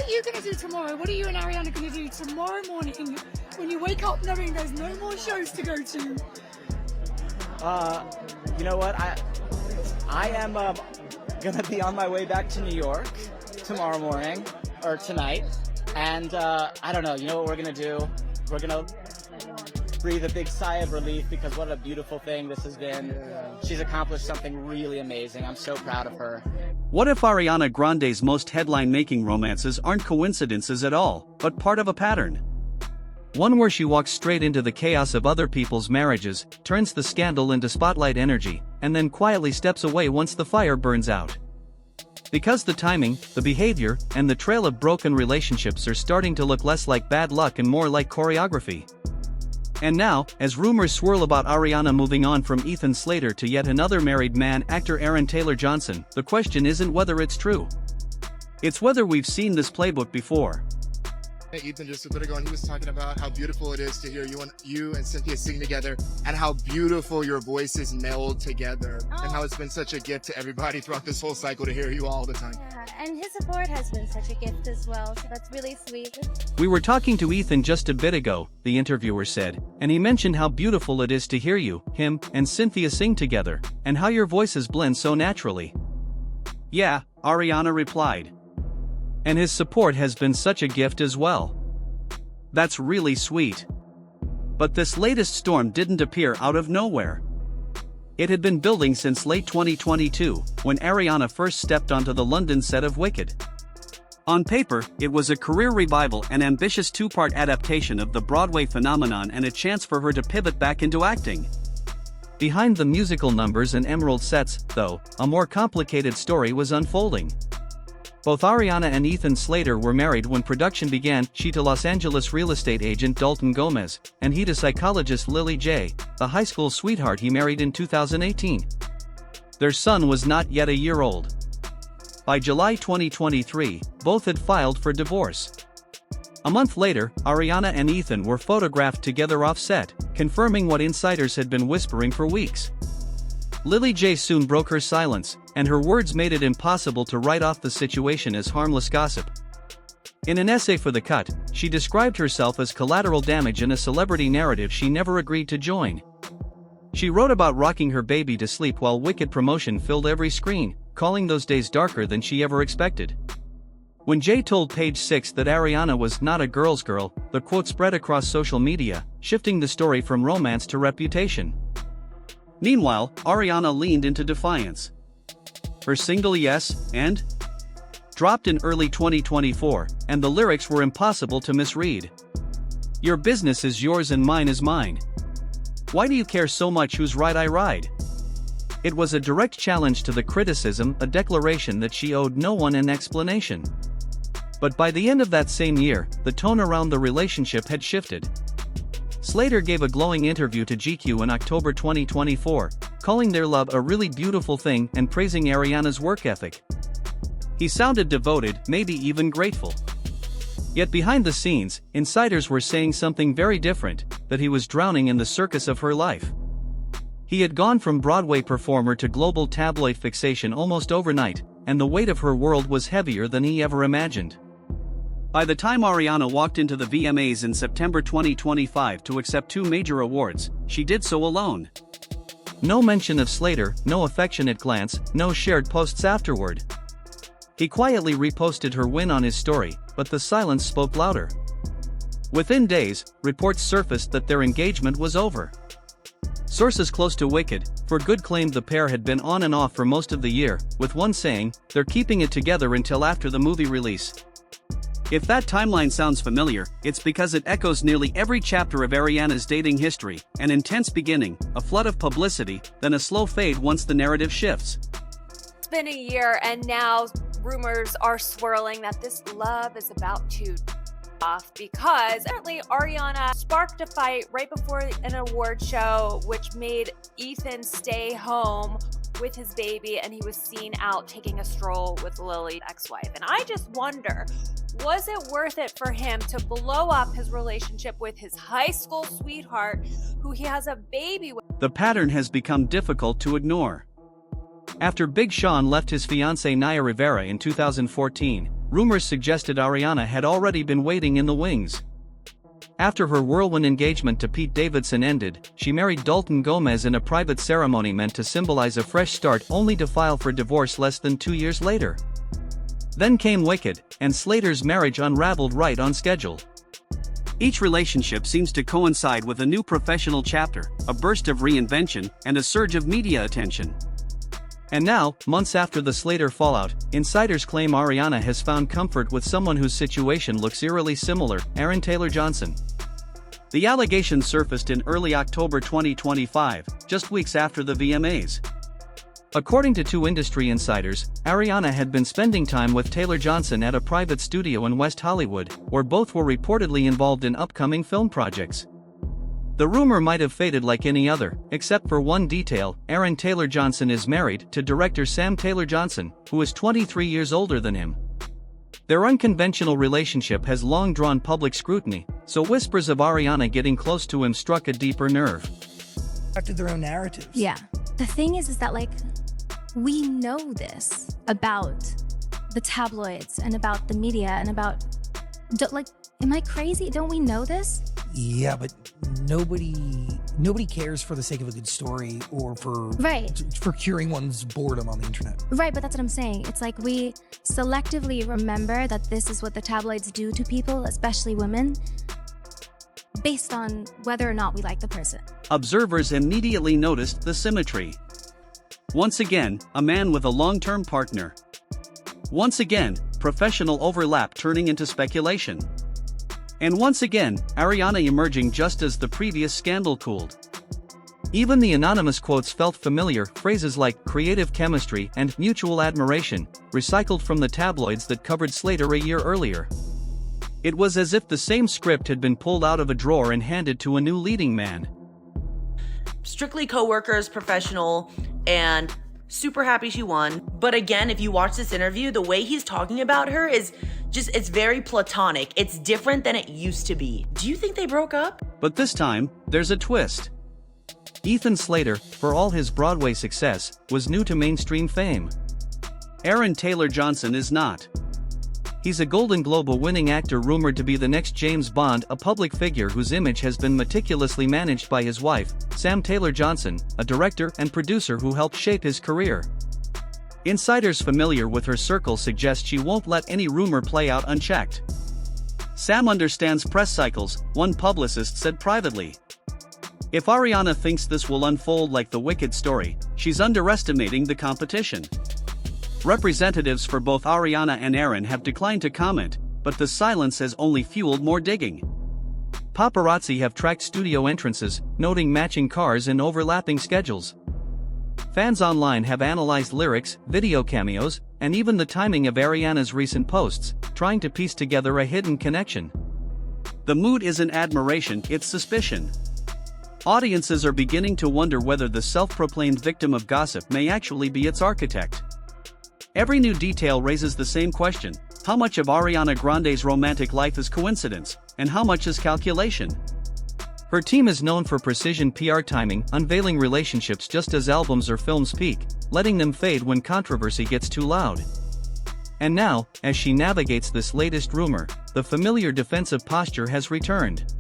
are you going to do tomorrow? What are you and Ariana going to do tomorrow morning when you wake up knowing there's no more shows to go to? You know what? I am gonna be on my way back to New York tomorrow morning or tonight, and I don't know. You know what we're gonna do? We're gonna breathe a big sigh of relief because what a beautiful thing this has been. She's accomplished something really amazing. I'm so proud of her. What if Ariana Grande's most headline-making romances aren't coincidences at all, but part of a pattern? One where she walks straight into the chaos of other people's marriages, turns the scandal into spotlight energy, and then quietly steps away once the fire burns out. Because the timing, the behavior, and the trail of broken relationships are starting to look less like bad luck and more like choreography. And now, as rumors swirl about Ariana moving on from Ethan Slater to yet another married man, actor Aaron Taylor Johnson, the question isn't whether it's true. It's whether we've seen this playbook before. Ethan just a bit ago, and he was talking about how beautiful it is to hear you and Cynthia sing together, and how beautiful your voices meld together, and how it's been such a gift to everybody throughout this whole cycle to hear you all the time. Yeah, and his support has been such a gift as well, so that's really sweet. We were talking to Ethan just a bit ago, the interviewer said, and he mentioned how beautiful it is to hear you, him, and Cynthia sing together, and how your voices blend so naturally. Yeah, Ariana replied. And his support has been such a gift as well. That's really sweet. But this latest storm didn't appear out of nowhere. It had been building since late 2022, when Ariana first stepped onto the London set of Wicked. On paper, it was a career revival, an ambitious two-part adaptation of the Broadway phenomenon, and a chance for her to pivot back into acting. Behind the musical numbers and emerald sets, though, a more complicated story was unfolding. Both Ariana and Ethan Slater were married when production began, she to Los Angeles real estate agent Dalton Gomez, and he to psychologist Lily J., the high school sweetheart he married in 2018. Their son was not yet a year old. By July 2023, both had filed for divorce. A month later, Ariana and Ethan were photographed together off set, confirming what insiders had been whispering for weeks. Lily J. soon broke her silence, and her words made it impossible to write off the situation as harmless gossip. In an essay for The Cut, she described herself as collateral damage in a celebrity narrative she never agreed to join. She wrote about rocking her baby to sleep while Wicked promotion filled every screen, calling those days darker than she ever expected. When Jay told Page Six that Ariana was not a girl's girl, the quote spread across social media, shifting the story from romance to reputation. Meanwhile, Ariana leaned into defiance. Her single Yes, and dropped in early 2024, and the lyrics were impossible to misread. Your business is yours and mine is mine. Why do you care so much whose ride I ride? It was a direct challenge to the criticism, a declaration that she owed no one an explanation. But by the end of that same year, the tone around the relationship had shifted. Slater gave a glowing interview to GQ in October 2024, calling their love a really beautiful thing and praising Ariana's work ethic. He sounded devoted, maybe even grateful. Yet behind the scenes, insiders were saying something very different, that he was drowning in the circus of her life. He had gone from Broadway performer to global tabloid fixation almost overnight, and the weight of her world was heavier than he ever imagined. By the time Ariana walked into the VMAs in September 2025 to accept 2 major awards, she did so alone. No mention of Slater, no affectionate glance, no shared posts afterward. He quietly reposted her win on his story, but the silence spoke louder. Within days, reports surfaced that their engagement was over. Sources close to Wicked, for good claimed the pair had been on and off for most of the year, with one saying, "They're keeping it together until after the movie release." If that timeline sounds familiar, it's because it echoes nearly every chapter of Ariana's dating history: an intense beginning, a flood of publicity, then a slow fade once the narrative shifts. It's been a year, and now rumors are swirling that this love is about to off because apparently Ariana sparked a fight right before an award show, which made Ethan stay home with his baby, and he was seen out taking a stroll with Lily's ex-wife. And I just wonder, was it worth it for him to blow up his relationship with his high school sweetheart, who he has a baby with? The pattern has become difficult to ignore. After Big Sean left his fiancée Naya Rivera in 2014, rumors suggested Ariana had already been waiting in the wings. After her whirlwind engagement to Pete Davidson ended, she married Dalton Gomez in a private ceremony meant to symbolize a fresh start, only to file for divorce less than 2 years later. Then came Wicked, and Slater's marriage unraveled right on schedule. Each relationship seems to coincide with a new professional chapter, a burst of reinvention, and a surge of media attention. And now, months after the Slater fallout, insiders claim Ariana has found comfort with someone whose situation looks eerily similar, Aaron Taylor-Johnson. The allegations surfaced in early October 2025, just weeks after the VMAs. According to two industry insiders, Ariana had been spending time with Taylor-Johnson at a private studio in West Hollywood, where both were reportedly involved in upcoming film projects. The rumor might have faded like any other, except for one detail: Aaron Taylor-Johnson is married to director Sam Taylor-Johnson, who is 23 years older than him. Their unconventional relationship has long drawn public scrutiny, so whispers of Ariana getting close to him struck a deeper nerve. Affected their own narratives. Yeah. The thing is that, like, we know this about the tabloids and about the media and about, like, am I crazy? Don't we know this? Yeah, but nobody cares for the sake of a good story or for curing one's boredom on the internet. Right, but that's what I'm saying. It's like we selectively remember that this is what the tabloids do to people, especially women, based on whether or not we like the person. Observers immediately noticed the symmetry. Once again, a man with a long-term partner. Once again, professional overlap turning into speculation. And once again, Ariana emerging just as the previous scandal cooled. Even the anonymous quotes felt familiar, phrases like creative chemistry and mutual admiration, recycled from the tabloids that covered Slater a year earlier. It was as if the same script had been pulled out of a drawer and handed to a new leading man. Strictly co-workers, professional, and super happy she won. But again, if you watch this interview, the way he's talking about her is just, it's very platonic. It's different than it used to be. Do you think they broke up? But this time, there's a twist. Ethan Slater, for all his Broadway success, was new to mainstream fame. Aaron Taylor-Johnson is not. He's a Golden Globe-winning actor rumored to be the next James Bond, a public figure whose image has been meticulously managed by his wife, Sam Taylor-Johnson, a director and producer who helped shape his career. Insiders familiar with her circle suggest she won't let any rumor play out unchecked. Sam understands press cycles, one publicist said privately. If Ariana thinks this will unfold like the Wicked story, she's underestimating the competition. Representatives for both Ariana and Aaron have declined to comment, but the silence has only fueled more digging. Paparazzi have tracked studio entrances, noting matching cars and overlapping schedules. Fans online have analyzed lyrics, video cameos, and even the timing of Ariana's recent posts, trying to piece together a hidden connection. The mood isn't admiration, it's suspicion. Audiences are beginning to wonder whether the self-proclaimed victim of gossip may actually be its architect. Every new detail raises the same question: how much of Ariana Grande's romantic life is coincidence, and how much is calculation? Her team is known for precision PR timing, unveiling relationships just as albums or films peak, letting them fade when controversy gets too loud. And now, as she navigates this latest rumor, the familiar defensive posture has returned.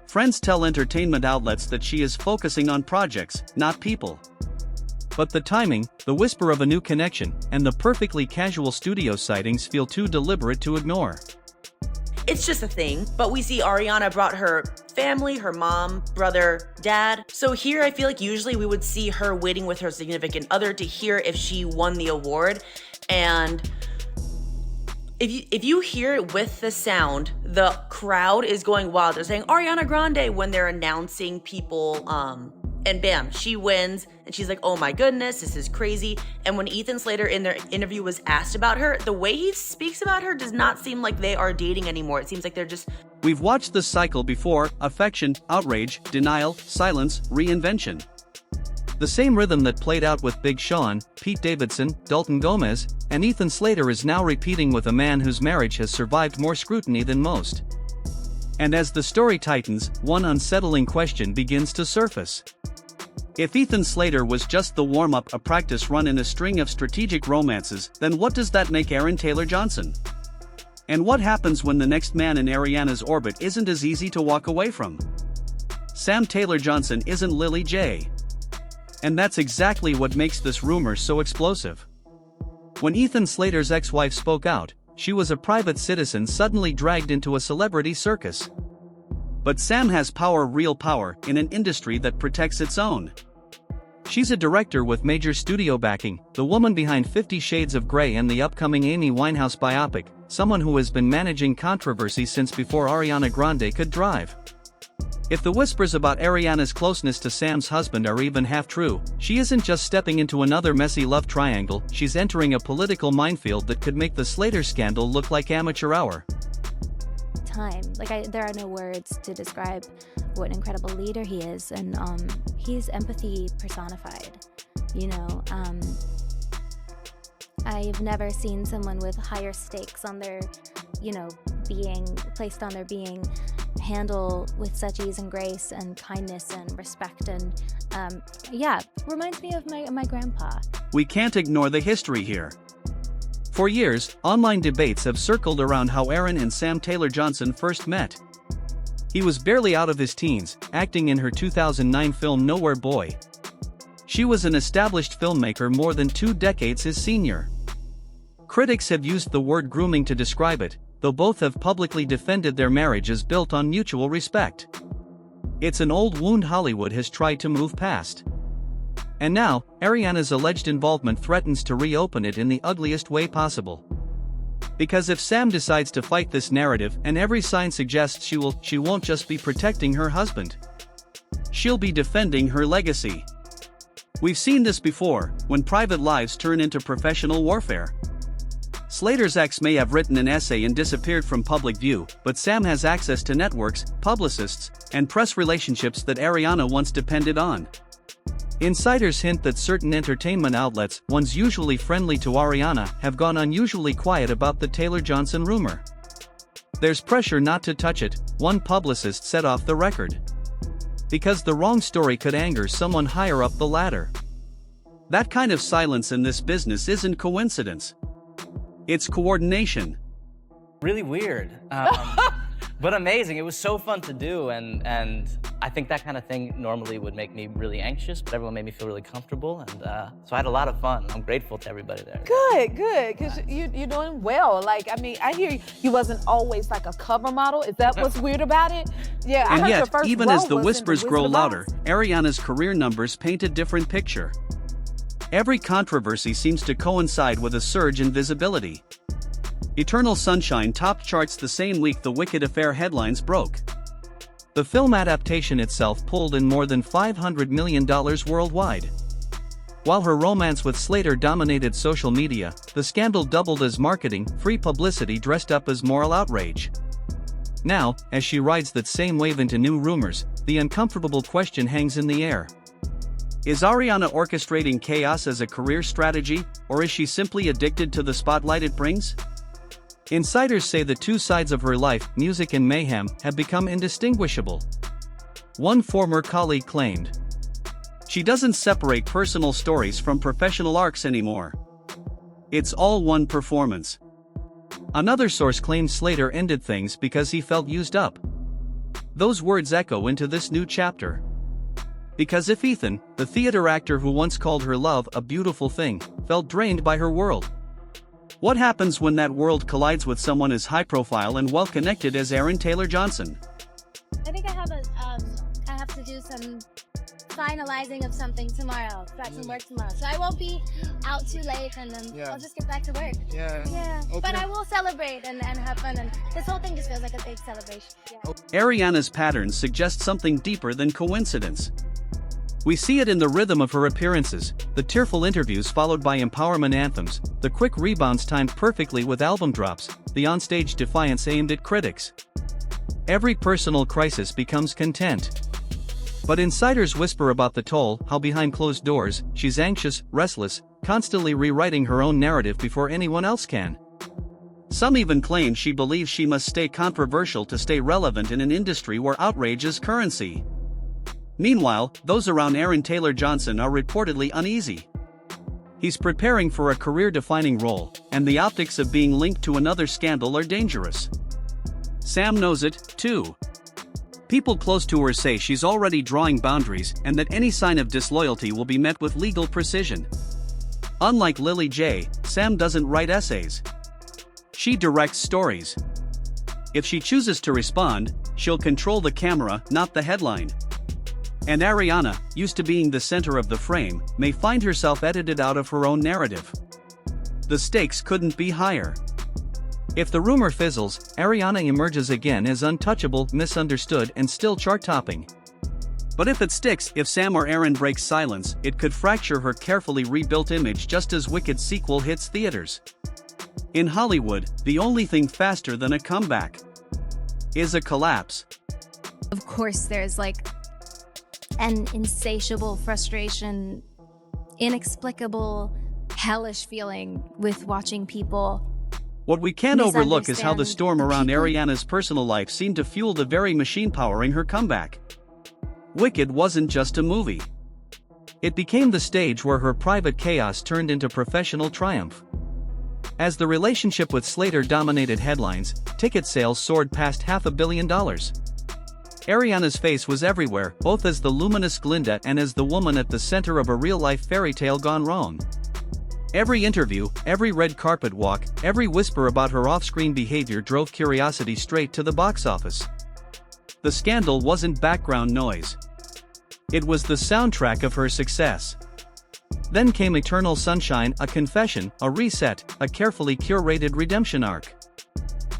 Friends tell entertainment outlets that she is focusing on projects, not people. But the timing, the whisper of a new connection, and the perfectly casual studio sightings feel too deliberate to ignore. It's just a thing, but we see Ariana brought her family, her mom, brother, dad. So here I feel like usually we would see her waiting with her significant other to hear if she won the award. And if you hear it with the sound, the crowd is going wild. They're saying Ariana Grande when they're announcing people, and bam, she wins, and she's like, oh my goodness, this is crazy. And when Ethan Slater in their interview was asked about her, the way he speaks about her does not seem like they are dating anymore. It seems like they're just... We've watched this cycle before: affection, outrage, denial, silence, reinvention. The same rhythm that played out with Big Sean, Pete Davidson, Dalton Gomez, and Ethan Slater is now repeating with a man whose marriage has survived more scrutiny than most. And as the story tightens, one unsettling question begins to surface. If Ethan Slater was just the warm-up, a practice run in a string of strategic romances, then what does that make Aaron Taylor-Johnson? And what happens when the next man in Ariana's orbit isn't as easy to walk away from? Sam Taylor Johnson isn't Lily J. And that's exactly what makes this rumor so explosive. When Ethan Slater's ex-wife spoke out, she was a private citizen suddenly dragged into a celebrity circus. But Sam has power, real power, in an industry that protects its own. She's a director with major studio backing, the woman behind 50 Shades of Grey and the upcoming Amy Winehouse biopic, someone who has been managing controversy since before Ariana Grande could drive. If the whispers about Ariana's closeness to Sam's husband are even half true, she isn't just stepping into another messy love triangle, she's entering a political minefield that could make the Slater scandal look like amateur hour. There are no words to describe what an incredible leader he is, and he's empathy personified. I've never seen someone with higher stakes on their, being placed on their being, handle with such ease and grace and kindness and respect, and reminds me of my grandpa. We can't ignore the history here. For years, online debates have circled around how Aaron and Sam Taylor Johnson first met. He was barely out of his teens, acting in her 2009 film Nowhere Boy. She was an established filmmaker more than 2 decades his senior. Critics have used the word grooming to describe it, though both have publicly defended their marriage as built on mutual respect. It's an old wound Hollywood has tried to move past. And now, Ariana's alleged involvement threatens to reopen it in the ugliest way possible. Because if Sam decides to fight this narrative, and every sign suggests she won't just be protecting her husband. She'll be defending her legacy. We've seen this before, when private lives turn into professional warfare. Slater's ex may have written an essay and disappeared from public view, but Sam has access to networks, publicists, and press relationships that Ariana once depended on. Insiders hint that certain entertainment outlets, ones usually friendly to Ariana, have gone unusually quiet about the Taylor Johnson rumor. There's pressure not to touch it, one publicist said off the record. Because the wrong story could anger someone higher up the ladder. That kind of silence in this business isn't coincidence. It's coordination. Really weird, but amazing. It was so fun to do, and I think that kind of thing normally would make me really anxious, but everyone made me feel really comfortable, and so I had a lot of fun. I'm grateful to everybody there. Good, because you're doing well. I hear you wasn't always like a cover model. Is that what's weird about it? Yeah, I and heard yet, your first even role as the was in whispers The grow Wizard of louder, Oz. Ariana's career numbers paint a different picture. Every controversy seems to coincide with a surge in visibility. Eternal Sunshine topped charts the same week The Wicked Affair headlines broke. The film adaptation itself pulled in more than $500 million worldwide. While her romance with Slater dominated social media, the scandal doubled as marketing, free publicity dressed up as moral outrage. Now, as she rides that same wave into new rumors, the uncomfortable question hangs in the air. Is Ariana orchestrating chaos as a career strategy, or is she simply addicted to the spotlight it brings? Insiders say the two sides of her life, music and mayhem, have become indistinguishable. One former colleague claimed, "She doesn't separate personal stories from professional arcs anymore. It's all one performance." Another source claimed Slater ended things because he felt used up. Those words echo into this new chapter. Because if Ethan, the theater actor who once called her love a beautiful thing, felt drained by her world, what happens when that world collides with someone as high-profile and well-connected as Aaron Taylor Johnson? I think I have to do some finalizing of something tomorrow. Got some work tomorrow, so I won't be out too late, and then I'll just get back to work. Yeah. But I will celebrate and have fun, and this whole thing just feels like a big celebration. Yeah. Ariana's patterns suggest something deeper than coincidence. We see it in the rhythm of her appearances, the tearful interviews followed by empowerment anthems, the quick rebounds timed perfectly with album drops, the onstage defiance aimed at critics. Every personal crisis becomes content. But insiders whisper about the toll, how behind closed doors, she's anxious, restless, constantly rewriting her own narrative before anyone else can. Some even claim she believes she must stay controversial to stay relevant in an industry where outrage is currency. Meanwhile, those around Aaron Taylor Johnson are reportedly uneasy. He's preparing for a career-defining role, and the optics of being linked to another scandal are dangerous. Sam knows it, too. People close to her say she's already drawing boundaries and that any sign of disloyalty will be met with legal precision. Unlike Lily J., Sam doesn't write essays. She directs stories. If she chooses to respond, she'll control the camera, not the headline. And Ariana, used to being the center of the frame, may find herself edited out of her own narrative. The stakes couldn't be higher. If the rumor fizzles, Ariana emerges again as untouchable, misunderstood, and still chart-topping. But if it sticks, if Sam or Aaron breaks silence, it could fracture her carefully rebuilt image just as Wicked's sequel hits theaters. In Hollywood, the only thing faster than a comeback is a collapse. Of course, there's like an insatiable frustration, inexplicable, hellish feeling with watching people. What we can't overlook is how the storm around Ariana's personal life seemed to fuel the very machine powering her comeback. Wicked wasn't just a movie. It became the stage where her private chaos turned into professional triumph. As the relationship with Slater dominated headlines, ticket sales soared past $500 million. Ariana's face was everywhere, both as the luminous Glinda and as the woman at the center of a real-life fairy tale gone wrong. Every interview, every red carpet walk, every whisper about her off-screen behavior drove curiosity straight to the box office. The scandal wasn't background noise. It was the soundtrack of her success. Then came Eternal Sunshine, a confession, a reset, a carefully curated redemption arc.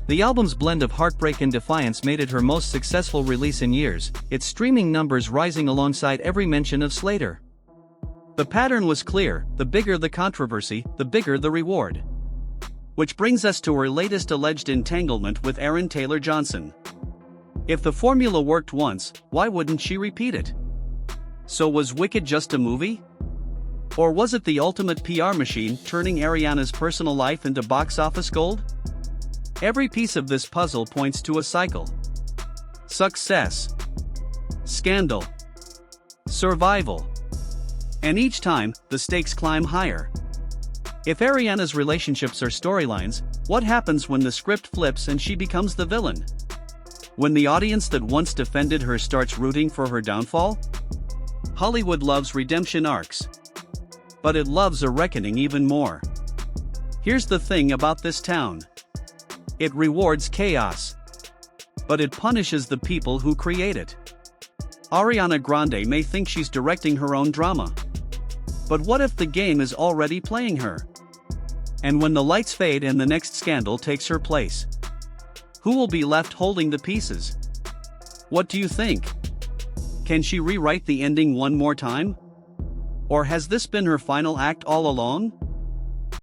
The album's blend of heartbreak and defiance made it her most successful release in years, its streaming numbers rising alongside every mention of Slater. The pattern was clear: the bigger the controversy, the bigger the reward. Which brings us to her latest alleged entanglement with Aaron Taylor Johnson. If the formula worked once, why wouldn't she repeat it? So was Wicked just a movie? Or was it the ultimate PR machine turning Ariana's personal life into box office gold? Every piece of this puzzle points to a cycle. Success. Scandal. Survival. And each time, the stakes climb higher. If Ariana's relationships are storylines, what happens when the script flips and she becomes the villain? When the audience that once defended her starts rooting for her downfall? Hollywood loves redemption arcs. But it loves a reckoning even more. Here's the thing about this town. It rewards chaos. But it punishes the people who create it. Ariana Grande may think she's directing her own drama. But what if the game is already playing her? And when the lights fade and the next scandal takes her place? Who will be left holding the pieces? What do you think? Can she rewrite the ending one more time? Or has this been her final act all along?